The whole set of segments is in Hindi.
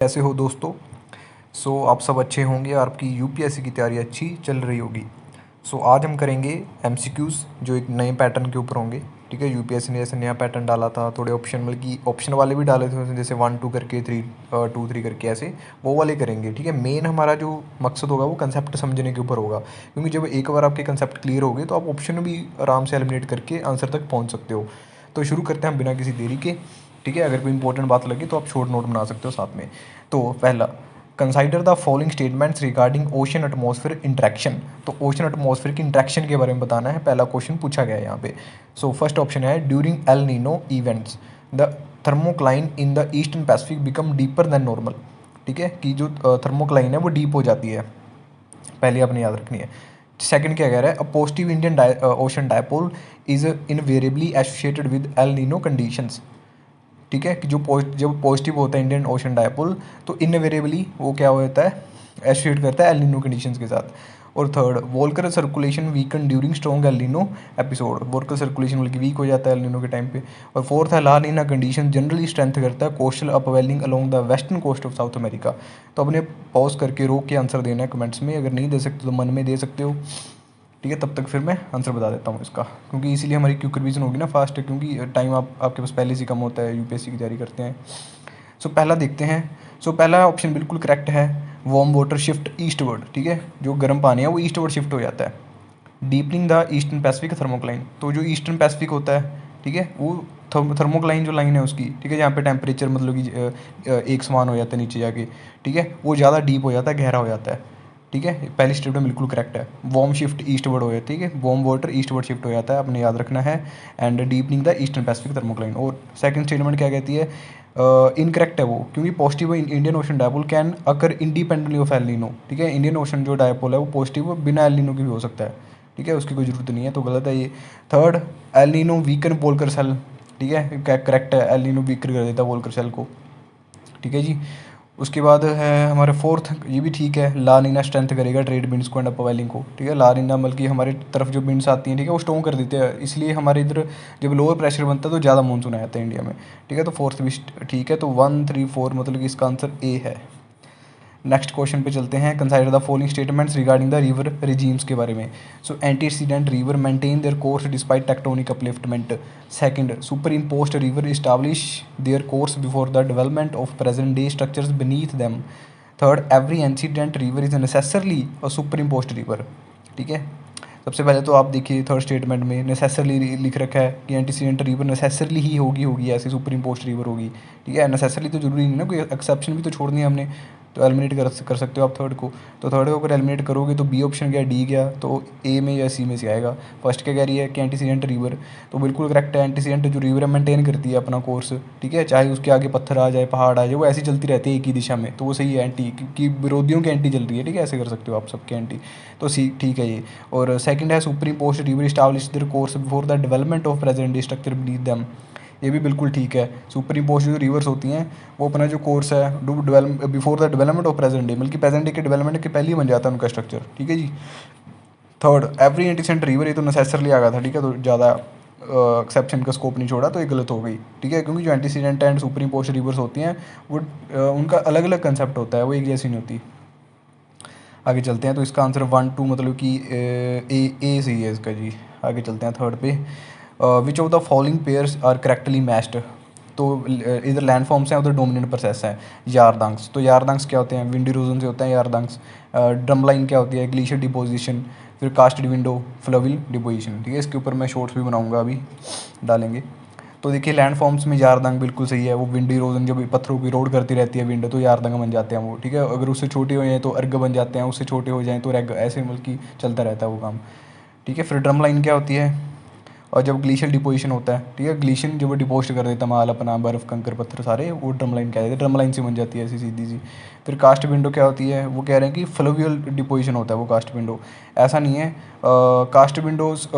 कैसे हो दोस्तों। आप सब अच्छे होंगे और आपकी यूपीएससी की तैयारी अच्छी चल रही होगी। आज हम करेंगे एमसीक्यूज़ जो एक नए पैटर्न के ऊपर होंगे। ठीक है, यूपीएससी ने जैसे नया पैटर्न डाला था, थोड़े ऑप्शन मतलब कि ऑप्शन वाले भी डाले थे उसमें, जैसे 1-2 करके 3-2-3 करके ऐसे वो वाले करेंगे। ठीक है, मेन हमारा जो मकसद होगा वो कंसेप्ट समझने के ऊपर होगा, क्योंकि जब एक बार आपके कंसेप्ट क्लियर हो गए तो आप ऑप्शन भी आराम से एलिमिनेट करके आंसर तक पहुँच सकते हो। तो शुरू करते हैं हम बिना किसी देरी के। ठीक है, अगर कोई इंपॉर्टेंट बात लगे तो आप शॉर्ट नोट बना सकते हो साथ में। तो पहला, consider the following statements regarding ocean atmosphere interaction. तो ओशन एटमॉस्फेयर की इंट्रैक्शन के बारे में बताना है, पहला क्वेश्चन पूछा गया है यहाँ पे। फर्स्ट ऑप्शन है during El Nino events the thermocline in the eastern Pacific become deeper than normal. ठीक है, कि जो थर्मोक्लाइन है वो डीप हो जाती है, पहले आपने याद रखनी है। सेकंड क्या कह रहा है, a positive Indian ocean dipole is invariably associated with El Nino conditions. ठीक है, कि जब पॉजिटिव होता है इंडियन ओशन डायपोल तो इनवेरिएबली वो क्या होता है, एसोसिएट करता है एल नीनो कंडीशंस के साथ। और third, Walker circulation weaken during strong El Nino episode. Walker circulation बल्कि वीक हो जाता है एल नीनो के टाइम पे। और फोर्थ है, La Nina condition generally strength करता है coastal upwelling along the western coast of South America. तो अपने पॉज करके रोक के आंसर देना है कमेंट्स में, अगर नहीं दे सकते तो मन में दे सकते हो। ठीक है, तब तक फिर मैं आंसर बता देता हूँ इसका, क्योंकि इसीलिए हमारी क्विक रिवीजन होगी ना फास्ट, क्योंकि टाइम आपके पास पहले से कम होता है, यूपीएससी की तैयारी करते हैं। पहला देखते हैं। पहला ऑप्शन बिल्कुल करेक्ट है, वार्म वाटर शिफ्ट ईस्टवर्ड। ठीक है, जो गर्म पानी है वो ईस्टवर्ड शिफ्ट हो जाता है deepening the eastern Pacific thermocline. तो जो ईस्टर्न पैसिफिक होता है, ठीक है, वो थर्मोक्लाइन जो लाइन है उसकी, ठीक है, जहाँ पे टेम्परेचर मतलब कि एक समान हो जाता है नीचे जाके, ठीक है, वो ज़्यादा डीप हो जाता है, गहरा हो जाता है। ठीक है, पहली स्टेटमेंट बिल्कुल करेक्ट है, वार्म शिफ्ट ईस्टवर्ड हो जाती है, ठीक है, वार्म वाटर ईस्टवर्ड शिफ्ट हो जाता है, अपने याद रखना है। And deepening the eastern Pacific thermocline. और सेकंड स्टेटमेंट क्या कहती है, इनकरेक्ट है वो, क्योंकि positive Indian ocean dipole can occur independently of El Nino. ठीक है, इंडियन ओशन जो डायपोल है वो पॉजिटिव बिना एल नीनो के भी हो सकता है। ठीक है, उसकी कोई ज़रूरत नहीं है, तो गलत है ये। Third, El Nino weaken Walker cell. ठीक है, करेक्ट है, एल नीनो वीकर कर देता है वोल्कर सेल को। ठीक है जी। उसके बाद है हमारे फोर्थ, ये भी ठीक है, ला नीना स्ट्रेंथ करेगा ट्रेड बिंड्स को एंड अपवेलिंग को। ठीक है, ला नीना बल्कि हमारे तरफ जो बिंड्स आती हैं, ठीक है, वो स्ट्रॉन्ग कर देते हैं, इसलिए हमारे इधर जब लोअर प्रेशर बनता है तो ज़्यादा मानसून आ जाता है इंडिया में। ठीक है, तो फोर्थ भी ठीक है, तो 1, 3, 4 मतलब कि इसका आंसर ए है। नेक्स्ट क्वेश्चन पे चलते हैं, consider the following statements regarding the river regimes के बारे में। Antecedent river maintain their course despite tectonic upliftment. Second, superimposed river establish their course before the development of present day structures beneath them. Third, every antecedent river is necessarily a superimposed river. ठीक है, सबसे पहले तो आप देखिए थर्ड स्टेटमेंट में नेसेसरली लिख रखा है कि एंटीसीडेंट रिवर नेसेसरली ही होगी ऐसी सुपर इम्पोस्ट रिवर होगी। ठीक है, नेसेसरली तो जरूरी नहीं ना, कोई एक्सेप्शन भी तो छोड़नी है हमने, तो एलिमिनेट कर सकते हो आप थर्ड को। तो थर्ड को अगर एलिमिनेट करोगे तो बी ऑप्शन गया, डी गया, तो ए में या सी में से आएगा। फर्स्ट क्या कह रही है कि एंटीसीडेंट रिवर, तो बिल्कुल करेक्ट है, एंटीसीडेंट जो रिवर है मेंटेन करती है अपना कोर्स। ठीक है, चाहे उसके आगे पत्थर आ जाए, पहाड़ आ जाए, वो ऐसी चलती रहती है एक ही दिशा में, तो वो सही है, एंटी की विरोधियों की एंटी चल रही है। ठीक है, ऐसे कर सकते हो आप सबके एंटी, तो सी ठीक है ये। और सेकंड है, superimposed river establish their course before the development of present day structure beneath them. ये भी बिल्कुल ठीक है, सुप्रीम पोस्ट जो रिवर्स होती हैं वो अपना जो कोर्स है do develop before the development of present day, बल्कि प्रेजेंट डे के डेवलपमेंट के पहले ही बन जाता है उनका स्ट्रक्चर। ठीक है जी। थर्ड, एवरी एंटीसेंट रिवर, ये तो नेसेसरली आ गया था। ठीक है, तो ज़्यादा एक्सेप्शन का स्कोप नहीं छोड़ा, तो ये गलत हो गई। ठीक है, क्योंकि जो antecedent and supreme post reverse होती हैं वो उनका अलग अलग कंसेप्ट होता है, वो एक जैसी नहीं होती। आगे चलते हैं, तो इसका आंसर 1-2 मतलब कि ए सही है इसका जी। आगे चलते हैं थर्ड पे, which of the following pairs are correctly matched. तो इधर लैंड फॉर्म्स हैं, उधर डोमिनेंट प्रोसेस हैं। यारदांग्स, तो यारदांग्स क्या होते हैं, विंड इरोजन से होते हैं यारदांग्स। ड्रम लाइन क्या होती है, ग्लेशियर डिपोजिशन। फिर कास्टेड विंडो, फ्लविल डिपोजिशन। ठीक है, इसके ऊपर मैं शॉर्ट्स भी बनाऊंगा, अभी डालेंगे। तो देखिए लैंड फॉर्म्स में यारदंग बिल्कुल सही है, वो विंड इरोजन जब पत्थरों की रोड करती रहती है विंड, तो यारदंग बन जाते हैं वो। ठीक है, अगर उससे छोटे हो जाए तो अर्ग बन जाते हैं, उससे छोटे हो जाएँ तो रेग, ऐसे मतलब कि चलता रहता है वो काम। ठीक है, फिर ड्रम लाइन क्या होती है, और जब ग्लेशियल डिपोजिशन होता है, ठीक है, ग्लेशियर जब डिपोजिट कर देता है माल अपना, बर्फ़ कंकर पत्थर सारे, वो ड्रम लाइन कहते हैं, ड्रम लाइन से बन जाती है ऐसी सीधी सी। फिर कास्ट विंडो क्या होती है, वो कह रहे हैं कि फ्लूवियल डिपोजिशन होता है वो कास्ट विंडो। ऐसा नहीं है, karst windows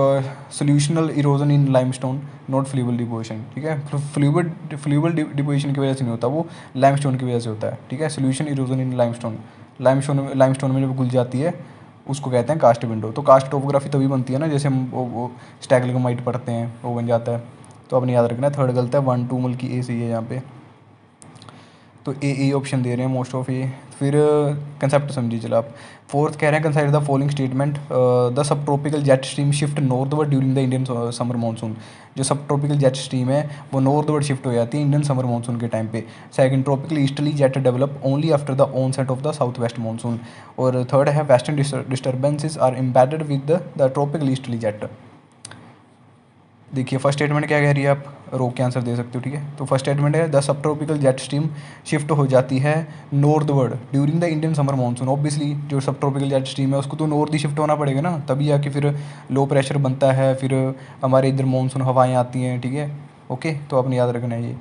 solutional erosion in limestone, not fluvial deposition. ठीक है, फ्लूवियल डिपोजिशन की वजह से नहीं होता, वो लाइमस्टोन की वजह से होता है। ठीक है, solution erosion in limestone, limestone में जब घुल जाती है उसको कहते हैं कास्ट विंडो। तो कास्ट टोपोग्राफी तभी बनती है ना, जैसे हम वो स्टैगलमाइट पढ़ते हैं, वो बन जाता है। तो अपने याद रखना है, थर्ड गलत है, 1-2 मतलब कि ए सही है यहाँ पे। तो ए ऑप्शन दे रहे हैं मोस्ट ऑफ ये। फिर कंसेप्ट समझिए चलो आप। फोर्थ कह रहे हैं consider the following statement, the sub tropical jet stream shift northward during the Indian summer monsoon. जो सब ट्रॉपिकल जेट स्ट्रीम है वो नॉर्थवर्ड शिफ्ट हो जाती है इंडियन समर मानसून के टाइम पे। Second, tropical easterly jet develop only after the onset of the south west monsoon. और थर्ड है western disturbances are embedded with the tropical easterly jet. देखिए फर्स्ट स्टेटमेंट क्या कह रही है, आप रोक के आंसर दे सकते हो, ठीक है। तो फर्स्ट स्टेटमेंट है the sub tropical jet stream shift हो जाती है northward during the Indian summer monsoon. Obviously जो सब ट्रॉपिकल जेट स्ट्रीम है उसको तो नॉर्थ ही शिफ्ट होना पड़ेगा ना, तभी आके फिर लो प्रेशर बनता है, फिर हमारे इधर मानसून हवाएँ आती हैं, ठीक है। ओके, तो आपने याद रखना है ये।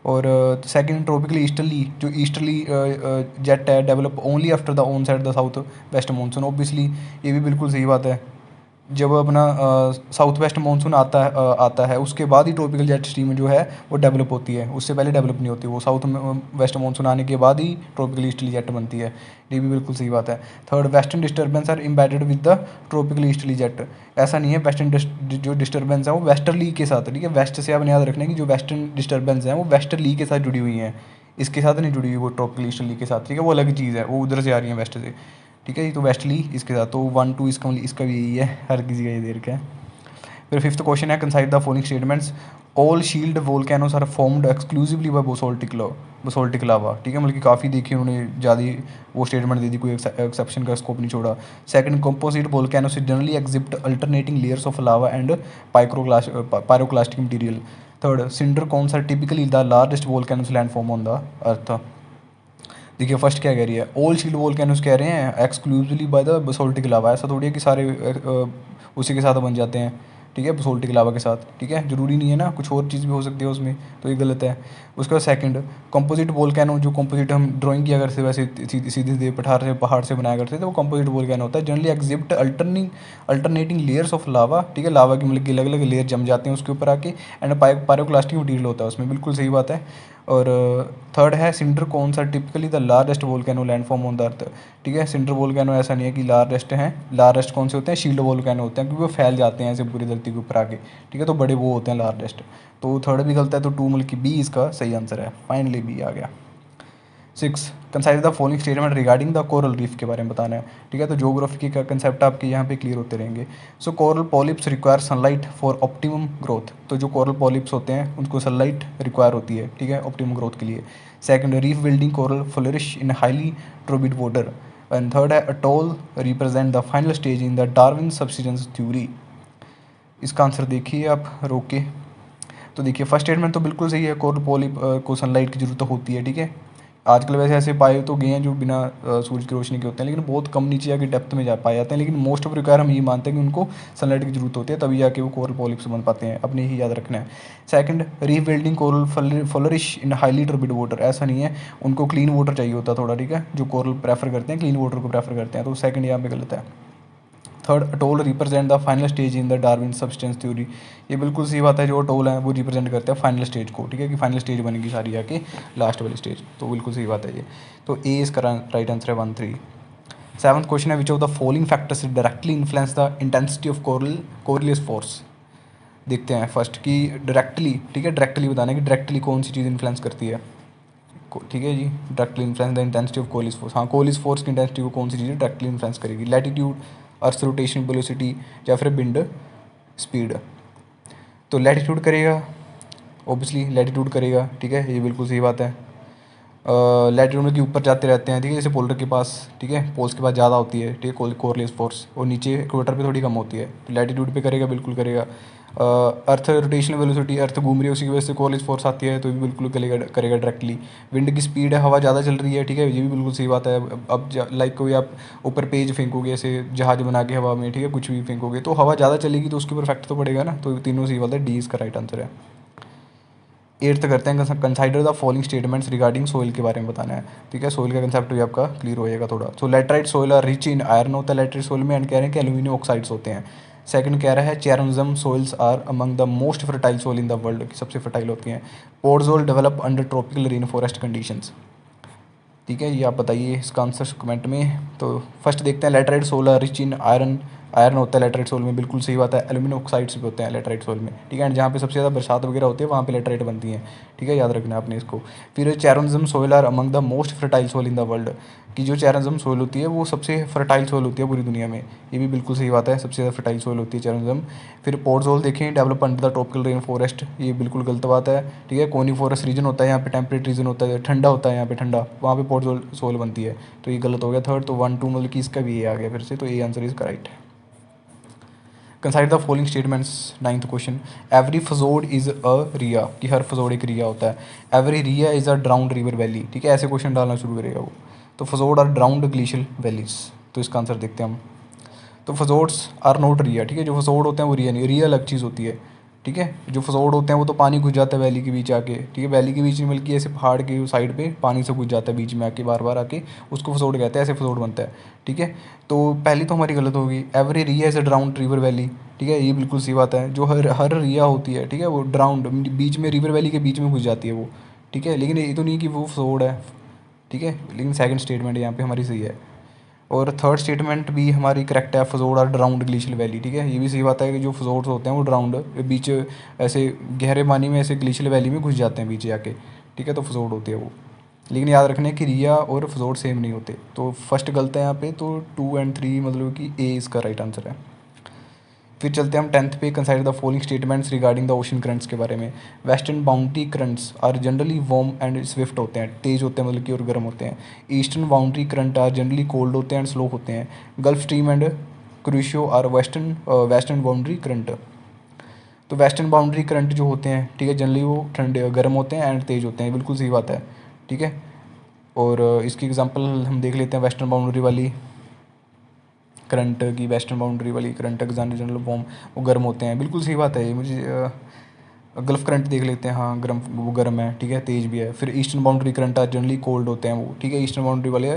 और सेकंड, ट्रॉपिकल ईस्टर्ली जो ईस्टर्ली जेट है develop only after the on side the south west monsoon. Obviously ये भी बिल्कुल सही बात है, जब अपना साउथ वेस्ट मानसून आता है उसके बाद ही ट्रॉपिकल जेट स्ट्रीम जो है वो डेवलप होती है, उससे पहले डेवलप नहीं होती। वो साउथ वेस्ट मानसून आने के बाद ही ट्रॉपिकल ईस्टर्ली जेट बनती है, ये भी बिल्कुल सही बात है। Third, western disturbance are embedded with the tropical easterly jet. ऐसा नहीं है, वेस्टर्न जो डिस्टर्बेंस है वो वेस्टर्ली के साथ, ठीक है। वेस्ट से आपने याद रखना है कि जो वेस्टर्न डिस्टर्बेंस है वो वेस्टर्ली के साथ जुड़ी हुई हैं, इसके साथ नहीं जुड़ी हुई वो ट्रॉपिकल ईस्टर्ली के साथ, ठीक है। वो अलग चीज़ है, वो उधर से आ रही है वेस्ट से, ठीक है जी। तो वेस्टली इसके साथ, तो 1 2 इसका भी यही है, हर किसी का ये दे रखा है। फिर फिफ्थ क्वेश्चन है consider the following statements, all shield volcanoes are formed exclusively by basaltic lava, ठीक है। मतलब कि काफ़ी देखी उन्होंने ज़्यादा वो स्टेटमेंट दे दी, कोई एक्सेप्शन का स्कोप नहीं छोड़ा। Second, composite volcanoes generally exhibit alternating layers of lava and pyroclastic material. Third, cinder cones are typically the largest volcanoes land form on the earth. देखिए फर्स्ट क्या कह रही है, ऑल शील्ड वोल्केनोस कह रहे हैं एक्सक्लूसिवली बाय द बसोल्टिक लावा। ऐसा थोड़ी है कि सारे उसी के साथ बन जाते हैं, ठीक है, बसोल्टिक लावा के साथ, ठीक है। ज़रूरी नहीं है ना, कुछ और चीज़ भी हो सकती है उसमें, तो ये गलत है। उसके बाद सेकंड, कंपोजिट वोल्केनो, जो कंपोजिट हम ड्राइंग किया करते वैसे सीधे सीधे पहाड़ से बनाया करते थे, वो कंपोजिट वोल्केनो होता है। Generally exhibit alternating layers of लावा, ठीक है। लावा की मतलब कि अलग अलग लेयर जम जाते हैं उसके ऊपर आके, एंड पायरोक्लास्टिक मटीरियल होता है उसमें, बिल्कुल सही बात है। और थर्ड है cinder cones are typically the largest volcano land form on the earth, ठीक है। सिंडर वोल्केनो ऐसा नहीं है कि लार्जेस्ट हैं, लार्जेस्ट कौन से होते हैं, शील्ड वोल्केनो होते हैं, क्योंकि वो फैल जाते हैं ऐसे पूरी धरती के ऊपर आके, ठीक है। तो बड़े वो होते हैं लार्जेस्ट। तो थर्ड भी गलत है, तो 2 मतलब कि बी इसका सही आंसर है, फाइनली बी आ गया। 6, consider the following statement regarding the coral reef के बारे में बताना है, ठीक है। तो ज्योग्राफी का कंसेप्ट आपके यहाँ पे क्लियर होते रहेंगे। So coral polyps require sunlight for optimum growth. तो जो कोरल पॉलिप्स होते हैं उनको सनलाइट रिक्वायर होती है, ठीक है, ऑप्टिमम ग्रोथ के लिए। Second, reef building corals flourish in highly turbid water. And third है atolls represent the final stage in the Darwin subsidence theory. इसका आंसर देखिए आप रोक के। तो देखिए फर्स्ट स्टेटमेंट तो बिल्कुल सही है, कोरल पॉलिप को सनलाइट की ज़रूरत होती है, ठीक है। आजकल वैसे ऐसे पाए तो गए हैं जो बिना सूरज की रोशनी के होते हैं, लेकिन बहुत कम नीचे जाके डेप्थ में जा पाए जाते हैं, लेकिन मोस्ट ऑफ रिक्वायर हम ये मानते हैं कि उनको सनलाइट की जरूरत होती है, तभी जाके वो कोरल पॉलिप्स बन पाते हैं, अपने ही याद रखना है। Second, reef building corals flourish in highly turbid water. ऐसा नहीं है, उनको क्लीन वाटर चाहिए होता है थोड़ा, ठीक है। जो कोरल प्रेफर करते हैं क्लीन वाटर को प्रेफर करते हैं, तो सेकंड यहाँ पे गलत है। Third, atoll represent the final stage in the Darwin substance theory. ये बिल्कुल सही बात है, जो अटोल है वो रिप्रेजेंट करते हैं फाइनल स्टेज को, ठीक है, कि फाइनल स्टेज बनेगी सारी आके लास्ट वाली स्टेज, तो बिल्कुल सही बात है ये। तो ए इसका राइट आंसर है 1 3। सेवंथ क्वेश्चन है, which of the following factors directly influence the intensity of Coriolis force. देखते हैं फर्स्ट कि डायरेक्टली, ठीक है, डायरेक्टली बताना है कि डायरेक्टली कौन सी चीज़ इन्फ्लुएंस करती है, ठीक है जी। Directly influence the intensity of Coriolis force, हाँ, कोलिस फोर्स की इंटेंसिटी को कौन सी चीज़ डायरेक्टली इन्फ्लुएंस करेगी, लैटिट्यूड, अर्थ रोटेशन वेलोसिटी, या फिर विंड स्पीड। तो लैटिट्यूड करेगा, ऑब्वियसली लैटिट्यूड करेगा, ठीक है, ये बिल्कुल सही बात है। लैटिट्यूड में के ऊपर जाते रहते हैं, ठीक है, जैसे पोलर के पास, ठीक है, पोल्स के पास ज़्यादा होती है, ठीक है, कोरिलियस फोर्स, और नीचे इक्वेटर पे थोड़ी कम होती है, तो लैटिट्यूड पे करेगा, बिल्कुल करेगा। अर्थ रोटेशनल वेलोसिटी, अर्थ घूम रही है, उसी की वजह से कोरिलियस फोर्स आती है, तो भी बिल्कुल करेगा डायरेक्टली। विंड की स्पीड है, हवा ज़्यादा चल रही है, ठीक है, ये भी बिल्कुल सही बात है। अब लाइक कोई आप ऊपर पेज फेंकोगे ऐसे जहाज बना के हवा में, ठीक है, कुछ भी फेंकोगे तो हवा ज़्यादा चलेगी, तो उसके ऊपर इफेक्ट तो पड़ेगा ना, तो तीनों सही बात है, डी इसका राइट आंसर है। एट्थ करते हैं, consider the following statements regarding soil के बारे में बताना है, ठीक है। सोइल का कंसेप्ट भी आपका क्लियर हो जाएगा थोड़ा। So laterite soil are rich in iron होता है लेटराइट सोइल में, एंड कह रहे हैं कि एल्यूमिनियम ऑक्साइड्स होते हैं। सेकंड कह रहा है chernozem soils are among the most fertile soil in the world, की सबसे फर्टाइल होती हैं। Podzol develop under tropical rain forest conditions, ठीक है, ये आप बताइए इसका आंसर कमेंट में। तो फर्स्ट देखते हैं, laterite soil are rich in iron, iron होता है लेटराइट सोल में, बिल्कुल सही बात है। एल्यूमिनियम ऑक्साइड्स भी होते हैं लेटराइट सोल में, ठीक है। एंड जहाँ पे सबसे ज़्यादा बरसात वगैरह होती है वहाँ पे लेटराइट बनती है, ठीक है, याद रखना आपने इसको। फिर chernozem soil are among the most fertile soil in the world, कि जो चैरोनिज्म सोइल होती है वो सबसे फर्टाइल सोइल होती है पूरी दुनिया में, ये भी बिल्कुल सही बात है, सबसे ज़्यादा फर्टाइल सोइल होती है चैरोनिज्म। फिर पोर्टजोल देखें, develop under the tropical rain forest, ये बिल्कुल गलत बात है, ठीक है। कोनी फॉरेस्ट रीजन होता है यहाँ पे, टेम्परेट रीजन होता है, ठंडा होता है यहाँ पे, ठंडा, वहाँ पे पोर्टजोल सोइल बनती है, तो ये गलत हो गया थर्ड। तो 1-2 मतलब कि इसका भी ये आ गया फिर से, तो ये answer is correct. Consider the following statements, 9th question, every fjord is a ria, कि हर फजोड एक रिया होता है। Every ria is a drowned river valley, ठीक है, ऐसे क्वेश्चन डालना शुरू करेगा वो। तो fjord are drowned glacial valleys, तो इसका आंसर देखते हैं हम। तो फजोड्स आर नॉट रिया, ठीक है, जो फजोड होते हैं वो रिया नहीं, रिया अलग चीज़ होती है, ठीक है। जो फजोड होते हैं वो तो पानी घुस जाता है वैली के बीच आके, ठीक है, वैली के बीच में बल्कि ऐसे पहाड़ के साइड पे पानी से घुस जाता है बीच में आके, बार बार आके, उसको फजोड कहते हैं, ऐसे फजोड बनता है, ठीक है। तो पहली तो हमारी गलत होगी, every ria is a drowned river valley, ठीक है, ये बिल्कुल सी बात है। जो हर हर रिया होती है, ठीक है, वो ड्राउंड बीच में रिवर वैली के बीच में घुस जाती है वो, ठीक है, लेकिन ये तो नहीं कि वो फजोड है, ठीक है, लेकिन सेकंड स्टेटमेंट यहाँ पे हमारी सही है। और थर्ड स्टेटमेंट भी हमारी करेक्ट है, फजोड और ड्राउंड ग्लेशियल वैली, ठीक है, ये भी सही बात है कि जो फजोड्स होते हैं वो ड्राउंड बीच ऐसे गहरे पानी में ऐसे ग्लेशियल वैली में घुस जाते हैं बीच जाके, ठीक है, तो फजोड होते हैं वो। लेकिन याद रखना है कि रिया और फजोड सेम नहीं होते, तो फर्स्ट गलत है यहाँ पे, तो 2 और 3 मतलब कि ए इसका राइट आंसर है। फिर चलते हैं हम 10th पे, consider the following statements regarding the ocean currents के बारे में। Western boundary currents are generally warm and swift होते हैं, तेज़ होते हैं मतलब कि और गर्म होते हैं। Eastern boundary current are generally cold होते हैं एंड स्लो होते हैं। Gulf Stream and Kuroshio are western boundary current. तो वेस्टर्न बाउंड्री करंट जो होते हैं, ठीक है, जनरली वो ठंडे गर्म होते हैं एंड तेज़ होते हैं, बिल्कुल सही बात है, ठीक है। और इसकी एग्जांपल हम देख लेते हैं, वेस्टर्न बाउंड्री वाली करंट की, वेस्टर्न बाउंड्री वाली करंट एग्जाम्पल जनरल फॉर्म, वो गर्म होते हैं, बिल्कुल सही बात है ये। मुझे गल्फ करंट देख लेते हैं, हाँ गर्म, वो गर्म है, ठीक है, तेज़ भी है। फिर eastern boundary current are generally cold होते हैं वो, ठीक है, ईस्टर्न बाउंड्री वाले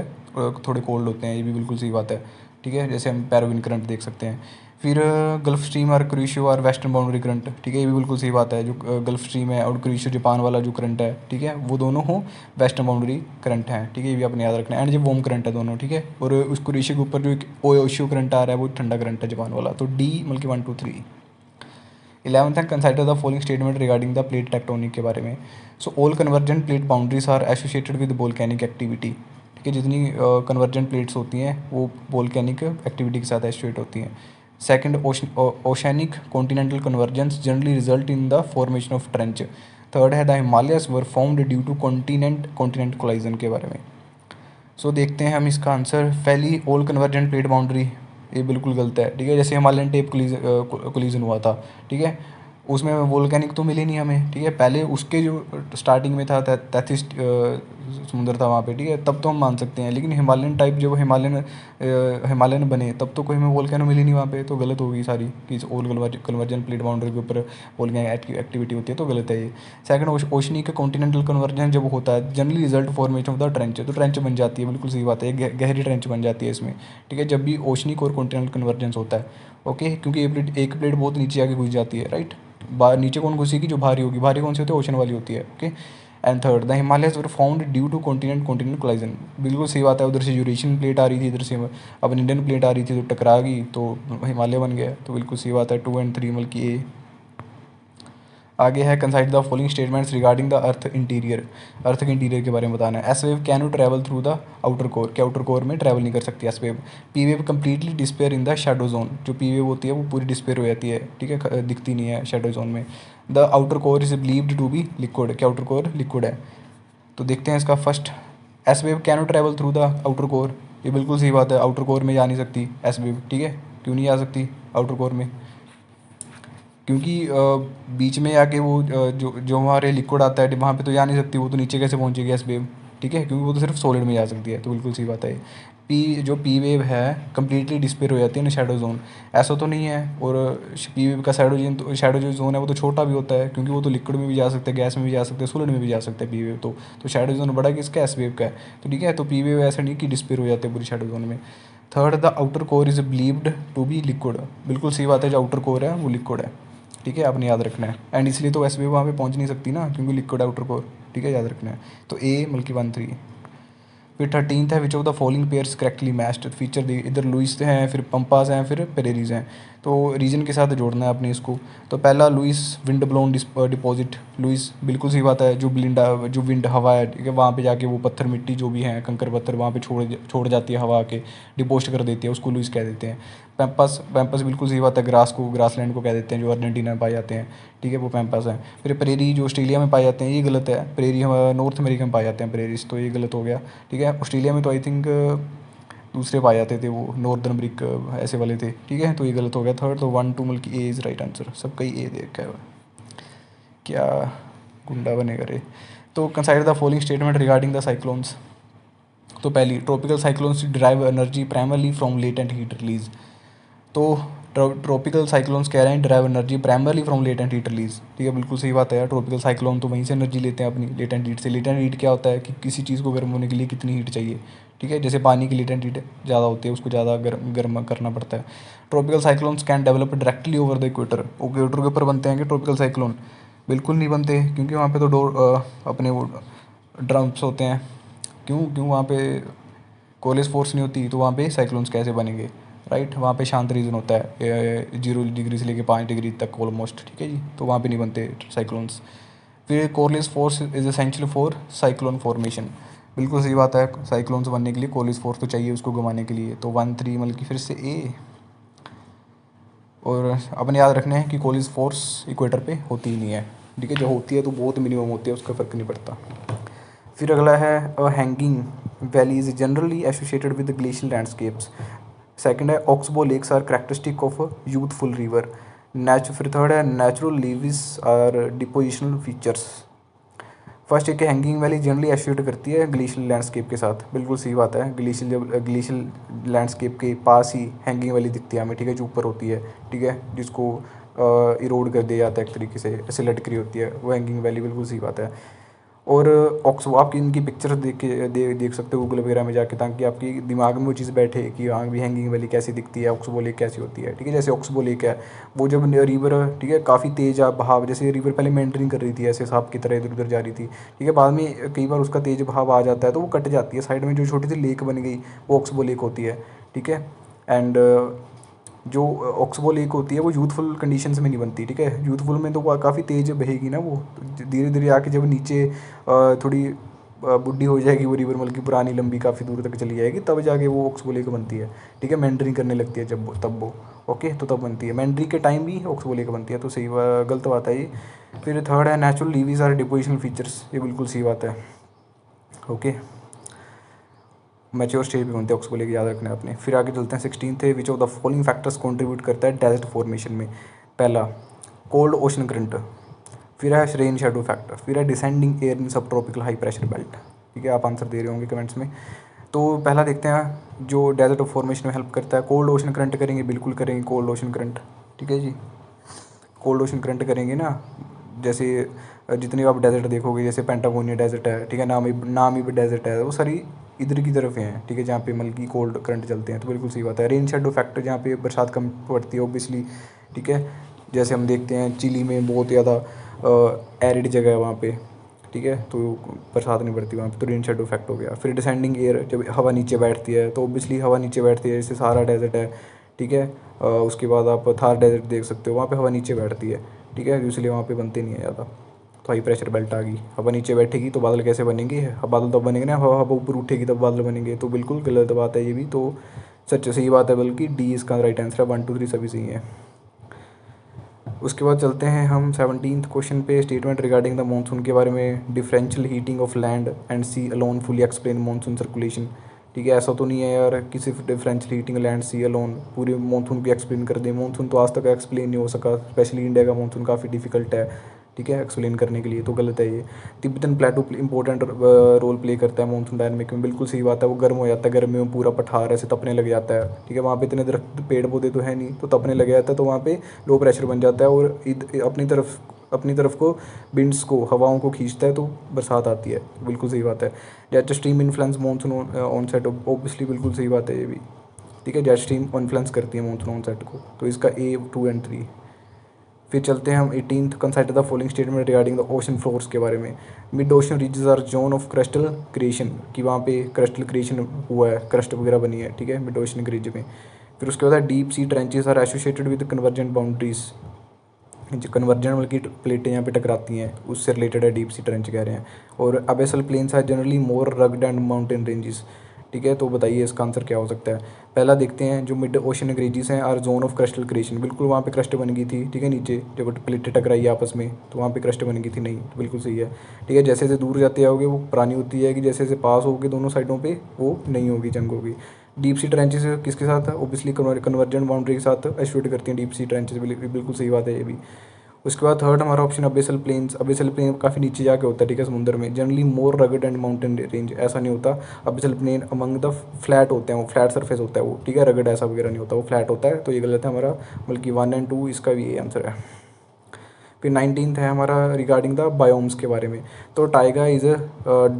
थोड़े कोल्ड होते हैं, ये भी बिल्कुल सही बात है, ठीक है, जैसे हम पैराविन करंट देख सकते हैं। फिर गल्फ स्ट्रीम और क्रूशियो और वेस्टर्न बाउंड्री करंट, ठीक है, ये भी बिल्कुल सही बात है। जो गल्फ स्ट्रीम है और क्रूशियो जापान वाला जो करंट है, ठीक है, वो दोनों हो वेस्टर्न बाउंड्री करंट हैं, ठीक है, ये भी आपने याद रखना है। एंड जो वॉर्म करंट है दोनों, ठीक है, और उस क्रूशियो के ऊपर जो एक ओशियो करंट आ रहा है वो ठंडा करंट है जापान वाला। तो डी मतलब कि 1 2 3। 11th है, consider the following statement regarding the plate tectonic के बारे में। So all convergent plate boundaries are associated with volcanic activity, ठीक है, जितनी कन्वर्जेंट प्लेट्स होती हैं वो वोल्केनिक एक्टिविटी के साथ एसोसिएट होती हैं। Second, oceanic continental convergence generally result in the formation of trench. Third है, the Himalayas were formed due to continent collision के बारे में। सो देखते हैं हम इसका आंसर। पहली, ऑल कन्वर्जेंट प्लेट बाउंड्री, ये बिल्कुल गलत है, ठीक है, जैसे हिमालयन टेप कोलिजन हुआ था, ठीक है, उसमें वोल्केनिक तो मिले नहीं हमें, ठीक है, पहले उसके जो स्टार्टिंग में था 33 समुद्र था वहाँ पे, ठीक है, तब तो हम मान सकते हैं। लेकिन हिमालयन टाइप जब हिमालयन बने तब तो कोई हमें वोल्केनो मिली नहीं वहाँ पे, तो गलत होगी सारी कि ऑल कन्वर्जन प्लेट बाउंड्री के ऊपर वोल्केनिक एक्टिविटी होती है, तो गलत है ये। सेकंड, ओशनिक कॉन्टिनेंटल कन्वर्जन जब होता है generally result formation of the trench, तो ट्रेंच बन जाती है, बिल्कुल सही बात है, गहरी ट्रेंच बन जाती है इसमें, ठीक है, जब भी ओशनिक और कॉन्टिनेंटल कन्वर्जेंस होता है, ओके, क्योंकि एक प्लेट बहुत नीचे आके घुस जाती है, राइट, बाहर नीचे कौन घुसेगी, जो भारी होगी, भारी कौन सी होती है, ओशन वाली होती है, okay. And third, the Himalayas were found due to continent collision, बिल्कुल सही बात है, उधर से यूरेशियन प्लेट आ रही थी, इधर से अब इंडियन प्लेट आ रही थी, तो टकरा गई तो हिमालय बन गया, तो बिल्कुल सही बात है, 2 और 3 मतलब कि ए। आगे है, consider the following statements regarding the earth interior, earth के इंटीरियर के बारे में बताना है। S wave can you travel through the outer core, के आउटर कोर में ट्रैवल नहीं कर सकती S wave. P wave completely disappear in the shadow zone, जो पी वेव होती है वो पूरी डिस्पेयर हो जाती है, ठीक है, दिखती नहीं है शेडो जोन में। The outer core is believed to be liquid, के आउटर कोर लिक्विड है। तो देखते हैं इसका first, S wave can you travel through the outer core, ये बिल्कुल सही बात है, आउटर कोर में जा नहीं सकती एस वेव, ठीक है, क्यों नहीं आ सकती आउटर कोर में, क्योंकि बीच में आके वो जो जो हमारे लिक्विड आता है वहाँ पे तो जा नहीं सकती वो, तो नीचे कैसे पहुँचेगी एस वेव, ठीक है, क्योंकि वो तो सिर्फ सॉलिड में जा सकती है, तो बिल्कुल सही बात है। पी वेव है कम्प्लीटली डिस्पेयर हो जाती है ना शैडो जोन, ऐसा तो नहीं है। और पी वेव का शैडो जो जोन है वो तो छोटा भी होता है, क्योंकि वो तो लिक्विड में भी जा सकते हैं, गैस में भी जा सकते हैं, सॉलिड में भी जा सकते हैं पी वेव, तो शैडो जोन बड़ा किसका, एस वेव का है, तो ठीक है, तो पी वेव ऐसा नहीं कि डिस्पेयर हो जाते हैं पूरी शैडो जोन में। Third, the outer core is believed to be liquid, बिल्कुल सही बात है, जो आउटर कोर है वो लिक्विड है, ठीक है, आपने याद रखना है। एंड इसलिए तो वैसे भी वहाँ पे पहुँच नहीं सकती ना, क्योंकि लिक्विड आउटर कोर, ठीक है, याद रखना है। तो ए मतलब कि 1 3। फिर 13th है which of the following pairs correctly matched, feature दे इधर लुइस हैं, फिर पंपास हैं, फिर पेरेरीज हैं, तो रीजन के साथ जोड़ना है अपने इसको। तो पहला loess wind blown deposit, loess बिल्कुल सही बात है, जो विंड हवा है, ठीक है, वहाँ पे जाके वो पत्थर मिट्टी जो भी है, कंकर पत्थर वहाँ पे छोड़ जाती है हवा आके डिपोस्ट कर देती है, उसको लुइस कह देते हैं। पैम्पस पैम्पस बिल्कुल सही बात है, ग्रासलैंड को कह देते हैं, जो अर्जेंटीना में पाए जाते हैं, ठीक है, वो पैम्पस हैं। फिर प्रेरी जो ऑस्ट्रेलिया में पाए जाते हैं, ये गलत है, प्रेरी हम नॉर्थ अमेरिका में पाए जाते हैं प्रेरीज, तो ये गलत हो गया, ठीक है। ऑस्ट्रेलिया में तो आई थिंक दूसरे पाए जाते थे, वो नॉर्दर्न ब्रिक ऐसे वाले थे, ठीक है, तो ये गलत हो गया। थर्ड तो 1 2 मतलब कि ए इज़ राइट आंसर, सबका ही ए देखा है, क्या गुंडा बनेगा रे। तो consider the following statement regarding the cyclones. तो पहली, tropical cyclones derive energy primarily from latent heat release. तो ट्रॉपिकल साइक्लोन्स कह रहे हैं derive energy primarily from latent heat release, ठीक है, बिल्कुल सही बात है यार, ट्रॉपिकल साइक्लोन तो वहीं से एनर्जी लेते हैं अपनी लेटेंट हीट से। लेटेंट हीट क्या होता है कि किसी चीज़ को गर्म होने के लिए कितनी हीट चाहिए, ठीक है, जैसे पानी की लेटेंट हीट ज़्यादा होती है, उसको ज़्यादा गर्म करना पड़ता है। Tropical cyclones can develop directly over the equator, equator के ऊपर बनते हैं कि ट्रॉपिकल साइक्लोन? बिल्कुल नहीं बनते, क्योंकि वहाँ पे तो अपने वो ड्रम्स होते हैं। क्यों क्यों वहाँ पे कोलेज फोर्स नहीं होती, तो वहाँ पे साइक्लोन्स कैसे बनेंगे, राइट। वहाँ पे शांत रीजन होता है 0 डिग्री से लेके 5 डिग्री तक ऑलमोस्ट, ठीक है जी, तो वहाँ पे नहीं बनते साइक्लोन्स। फिर college force is essential for cyclone formation, बिल्कुल सही बात है, साइक्लोन्स बनने के लिए कोलेज फोर्स तो चाहिए उसको घुमाने के लिए, तो 1 3 मतलब कि फिर से ए। और अपने याद रखना है कि कोलेज फोर्स इक्वेटर पे होती ही नहीं है, ठीक है, जो होती है तो बहुत मिनिमम होती है, उसका फ़र्क नहीं पड़ता। फिर अगला है hanging valley is generally associated with glacial landscapes. Second है oxbow lakes are characteristic of youthful river. फिर थर्ड है natural levees are depositional features. First एक हैंगिंग वैली जनरली एसोसिएट करती है ग्लेशियल लैंडस्केप के साथ, बिल्कुल सही बात है, ग्लेशियल लैंडस्केप के पास ही हैंगिंग वैली दिखती है हमें, ठीक है, जो ऊपर होती है, ठीक है, जिसको इरोड कर दिया जाता है एक तरीके से, ऐसे लटक रही होती है, वो हैंगिंग वैली, बिल्कुल सही बात है। और ऑक्सबो आप इनकी पिक्चर देख सकते हो गूगल वगैरह में जाके, ताकि आपकी दिमाग में वो चीज़ बैठे कि हाँ भी हैंगिंग वैली कैसी दिखती है, ऑक्सबो लेक कैसी होती है, ठीक है। जैसे ऑक्सबो लेक है, वो जब रिवर, ठीक है, काफ़ी तेज़ बहाव, जैसे रिवर पहले मेंटरिंग कर रही थी ऐसे सांप की तरह इधर उधर जा रही थी, ठीक है, बाद में कई बार उसका तेज़ बहाव आ जाता है तो वो कट जाती है, साइड में जो छोटी सी लेक बन गई वो ऑक्सबो लेक होती है, ठीक है। एंड जो ऑक्सबो लेक होती है वो यूथफुल कंडीशंस में नहीं बनती, ठीक है, यूथफुल में तो काफ़ी तेज़ बहेगी ना वो, धीरे धीरे आके जब नीचे थोड़ी बुढ़ी हो जाएगी वो रिवर, मतलब कि पुरानी लंबी काफ़ी दूर तक चली जाएगी, तब जाके वो ऑक्सबो लेक बनती है, ठीक है, मेंडरिंग करने लगती है जब तब वो, ओके, तो तब बनती है, मेंडरिंग के टाइम भी ऑक्सबो लेक बनती है, तो सही गलत बात है ये। फिर थर्ड है natural levees are depositional features, ये बिल्कुल सही बात है, ओके, मैच्योर स्टेज पे बनते हैं ऑक्सबो लेक, याद रखना है आपने। फिर आगे चलते हैं 16 थे, विच of the following factors contribute करता है डेजर्ट फॉर्मेशन में। पहला कोल्ड ओशन करंट, फिर है रेन शेडो फैक्टर, फिर है डिसेंडिंग एयर इन सब ट्रॉपिकल हाई प्रेशर बेल्ट, ठीक है, आप आंसर दे रहे होंगे कमेंट्स में। तो पहला देखते हैं जो डेजर्ट फॉर्मेशन में हेल्प करता है, कोल्ड ओशन करंट करेंगे, बिल्कुल करेंगे कोल्ड ओशन करंट, ठीक है जी, कोल्ड ओशन करंट करेंगे ना, जैसे जितने आप डेजर्ट देखोगे, जैसे पेंटागोनिया डेजर्ट है, ठीक है, नामी डेजर्ट है, वो सारी इधर की तरफ हैं, ठीक है, जहाँ पे मतलब कि कोल्ड करंट चलते हैं, तो बिल्कुल सही बात है। रेन शेडो फैक्टर, जहाँ पे बरसात कम पड़ती है ऑब्वियसली, ठीक है, जैसे हम देखते हैं चिली में बहुत ज़्यादा एरिड जगह है वहाँ पे, ठीक है, तो बरसात नहीं पड़ती वहाँ पे, तो रेन शेडो इफेक्ट हो गया। फिर डिसेंडिंग एयर, जब हवा नीचे बैठती है तो ऑब्वियसली हवा नीचे बैठती है, जैसे सहारा डेजर्ट है, ठीक है, उसके बाद आप थार डेजर्ट देख सकते हो, वहाँ पे हवा नीचे बैठती है, ठीक है, इसलिए वहाँ पे बनते नहीं है ज़्यादा। तो हाई प्रेशर बेल्ट आ गई, हवा नीचे बैठेगी तो बादल कैसे बनेंगे, बादल तब बनेंगे ना, हवा ऊपर उठेगी तब बादल बनेंगे, तो बिल्कुल गलत बात है ये भी, तो सच सही बात है, बल्कि डी इसका राइट आंसर है, 1 2 3 सभी सही है। उसके बाद चलते हैं हम 17th क्वेश्चन पे, स्टेटमेंट रिगार्डिंग द मानसून के बारे में, differential heating of land and sea alone fully explain monsoon circulation, ठीक है, ऐसा तो नहीं है यार कि सिर्फ differential heating land sea alone पूरी मानसून की एक्सप्लेन कर दें, मानसून तो आज तक एक्सप्लेन नहीं हो सका, स्पेशली इंडिया का मानसून काफ़ी डिफिकल्ट है, ठीक है, एक्सप्लेन करने के लिए, तो गलत है ये। तिब्बतन प्लेटो इंपॉर्टेंट रोल प्ले करता है मानसून डायनामिक में, बिल्कुल सही बात है, वो गर्म हो जाता है, गर्मियों में पूरा पठार ऐसे तपने लग जाता है, ठीक है, वहाँ पे इतने दरख्त पेड़ पौधे तो है नहीं, तो तपने लग जाता है, तो वहाँ पे लो प्रेशर बन जाता है और अपनी तरफ को विंड्स को, हवाओं को खींचता है, तो बरसात आती है, बिल्कुल सही बात है। Jet stream influence monsoon on set, obviously बिल्कुल सही बात है ये भी, ठीक है, जेट स्ट्रीम इन्फ्लुएंस करती है मानसून ऑन सेट को, तो इसका A 2 और 3। फिर चलते हैं हम 18th, consider the following statement regarding the ocean floors के बारे में। Mid ocean ridges are zone of crustal creation, कि वहाँ पे क्रस्टल क्रिएशन हुआ है, क्रस्ट वगैरह बनी है, ठीक है, मिड ओशन के रीजन में। फिर उसके बाद deep sea trenches are associated with convergent boundaries, जो कन्वर्जन मतलब की प्लेटें यहाँ पे टकराती हैं उससे रिलेटेड है डीप सी ट्रेंच कह रहे हैं। और abyssal plains are generally more rugged and mountain ranges, ठीक है। तो बताइए इसका आंसर क्या हो सकता है। पहला देखते हैं, जो मिड ओशन रेंजेस हैं are zone of crustal creation, बिल्कुल वहाँ पे क्रस्ट बन गई थी, ठीक है, नीचे जब प्लेटें टकराई आपस में तो वहाँ पे क्रस्ट बन गई थी, नहीं, तो बिल्कुल सही है, ठीक है। जैसे जैसे दूर जाते जाओगे वो पुरानी होती है कि जैसे जैसे पास होगे दोनों साइडों पे वो नहीं होगी, जंग होगी। डीप सी ट्रेंचेस किसके साथ है, ओबियसली कन्वर्जेंट बाउंड्री के साथ एसोसिएट करती हैं डीप सी ट्रेंचेस, बिल्कुल सही बात है ये भी। उसके बाद थर्ड हमारा ऑप्शन अबेसल प्लेन्स, अबेसल प्लेन काफ़ी नीचे जाके होता है, ठीक है, समुद्र में, generally more rugged and mountain range, ऐसा नहीं होता। अबेसल प्लेन अमंग द फ्लैट होते हैं, वो फ्लैट सरफेस होता है वो, ठीक है, रगड ऐसा वगैरह नहीं होता, वो फ्लैट होता है, तो ये गलत है हमारा, बल्कि 1 और 2 इसका भी ये आंसर है। फिर 19th है हमारा रिगार्डिंग द बायोम्स के बारे में। तो Tyga is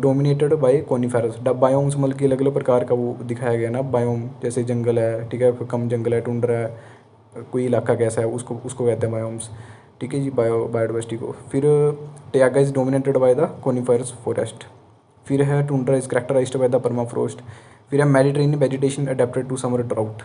dominated bye coniferous, biomes मतलब कि अलग अलग प्रकार का वो दिखाया गया ना बायोम, जैसे जंगल है, ठीक है, फिर कम जंगल है, टुंड्रा है, कोई इलाका कैसा है उसको उसको कहते हैं बायोम्स, ठीक है जी, बायोडाइवर्सिटी को। फिर taiga is dominated by the coniferous forest. फिर है tundra is characterized by the permafrost. फिर है Mediterranean vegetation adapted to summer drought.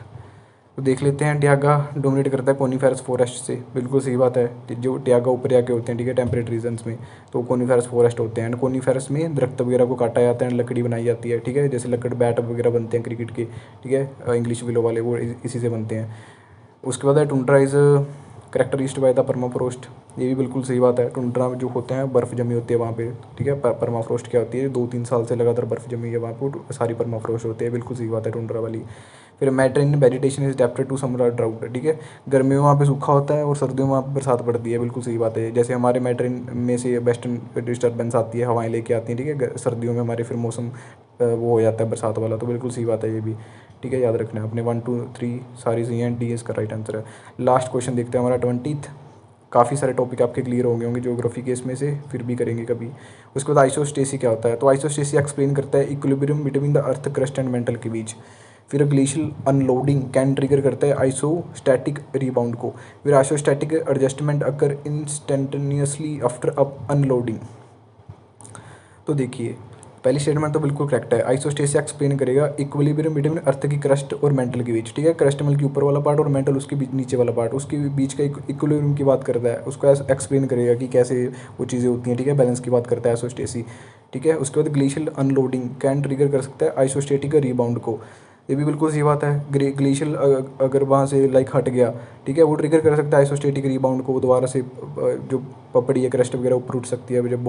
तो देख लेते हैं, ट्यागा डोमिनेट करता है कोनीफेरस फॉरेस्ट से, बिल्कुल सही बात है, जो ट्यागा ऊपर जाके होते हैं, ठीक है, टेम्परेट रीजन्स में, तो कोनीफेरस फॉरेस्ट होते हैं। एंड कोनीफेरस में दरख्त वगैरह को काटा जाता है, लकड़ी बनाई जाती है, ठीक है, जैसे लकड़ बैट वगैरह बनते हैं क्रिकेट के, ठीक है, इंग्लिश विलो वाले वो इसी से बनते हैं। उसके बाद है tundra is characterised by the permafrost, ये भी बिल्कुल सही बात है, टुंड्रा जो होते हैं बर्फ़ जमी होती है वहाँ पे, ठीक है। परमाफ्रोस्ट क्या होती है, 2-3 साल से लगातार बर्फ़ जमी है वहाँ पे, सारी परमाफ्रोस्ट होते हैं, बिल्कुल सही बात है टुंड्रा वाली। फिर Mediterranean vegetation is adapted to summer drought, ठीक है, गर्मियों में वहाँ पे सूखा होता है और सर्दियों में वहाँ पे बरसात पड़ती है, बिल्कुल सही बात है। जैसे हमारे मेडिटेरेनियन में से वेस्टर्न डिस्टर्बेंस आती है, हवाएं लेके आती हैं, ठीक है, सर्दियों में हमारे फिर मौसम वो हो जाता है बरसात वाला, तो बिल्कुल सही बात है ये भी, ठीक है, याद रखना है अपने। 1, 2, 3 सारी सही हैं, डी इसका राइट आंसर है। लास्ट क्वेश्चन देखते हैं हमारा 20th। काफ़ी सारे टॉपिक आपके क्लियर होंगे ज्योग्राफी के इसमें से, फिर भी करेंगे कभी। उसके बाद आइसोस्टेसी क्या होता है, तो आइसोस्टेसी एक्सप्लेन करता है equilibrium between the earth crust and mental के बीच। फिर ग्लेशियल अनलोडिंग कैन ट्रिगर करता है आइसोस्टैटिक रिबाउंड को। फिर आइसोस्टैटिक एडजस्टमेंट अकर इंस्टेंटेनियसली आफ्टर अप अनलोडिंग। तो देखिए, पहली स्टेटमेंट तो बिल्कुल करेक्ट है, आइसोस्टेसिस एक्सप्लेन करेगा इक्विलिब्रियम बिटवीन अर्थ की क्रस्ट और मेंटल के बीच, ठीक है, क्रस्ट मतलब की ऊपर वाला पार्ट और मेंटल उसके बीच नीचे वाला पार्ट, उसके बीच का इक्विलिब्रियम की बात करता है, उसको एक्सप्लेन करेगा कि कैसे वो चीज़ें होती हैं, ठीक है, बैलेंस की बात करता है आइसोस्टेसिस, ठीक है। उसके बाद ग्लेशियल अनलोडिंग कैन ट्रिगर कर सकता है आइसोस्टेटिक रिबाउंड को, ये भी बिल्कुल सही बात है। ग्लेशियल अगर वहाँ से लाइक हट गया, ठीक है, वो ट्रिगर कर सकता है आइसोस्टेटिक रिबाउंड को, वो दोबारा से जो पपड़ी या क्रस्ट वगैरह ऊपर उठ सकती है जब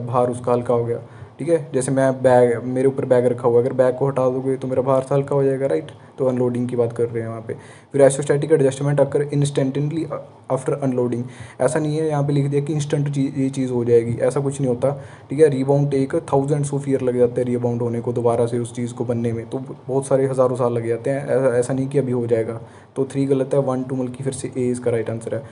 भार उसका हल्का हो गया, ठीक है। जैसे मैं बैग, मेरे ऊपर बैग रखा हुआ है, अगर बैग को हटा दोगे तो मेरा भार हल्का हो जाएगा, राइट, तो अनलोडिंग की बात कर रहे हैं वहाँ पे। फिर आइसोस्टैटिक एडजस्टमेंट अकर इंस्टेंटली आफ्टर अनलोडिंग, ऐसा नहीं है यहाँ पे लिख दिया कि इंस्टेंट ये चीज़ हो जाएगी, ऐसा कुछ नहीं होता, ठीक है। Rebound take thousands of year लग जाते हैं रीबाउंड होने को, दोबारा से उस चीज़ को बनने में, तो बहुत सारे हज़ारों साल लग जाते हैं, ऐसा नहीं कि अभी हो जाएगा। तो 3 गलत है, 1, 2 मतलब फिर से ए इसका राइट आंसर है,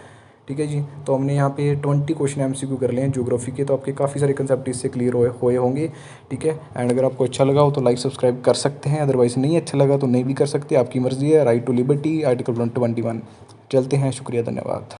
ठीक है जी। तो हमने यहाँ पे 20 क्वेश्चन एमसीक्यू कर लिए हैं ज्योग्राफी के, तो आपके काफ़ी सारे कंसेप्ट इससे क्लियर हुए होंगे, ठीक है। एंड अगर आपको अच्छा लगा हो तो लाइक सब्सक्राइब कर सकते हैं, अदरवाइज़ नहीं अच्छा लगा तो नहीं भी कर सकते, आपकी मर्ज़ी है, राइट टू लिबर्टी आर्टिकल 121। चलते हैं, शुक्रिया, धन्यवाद।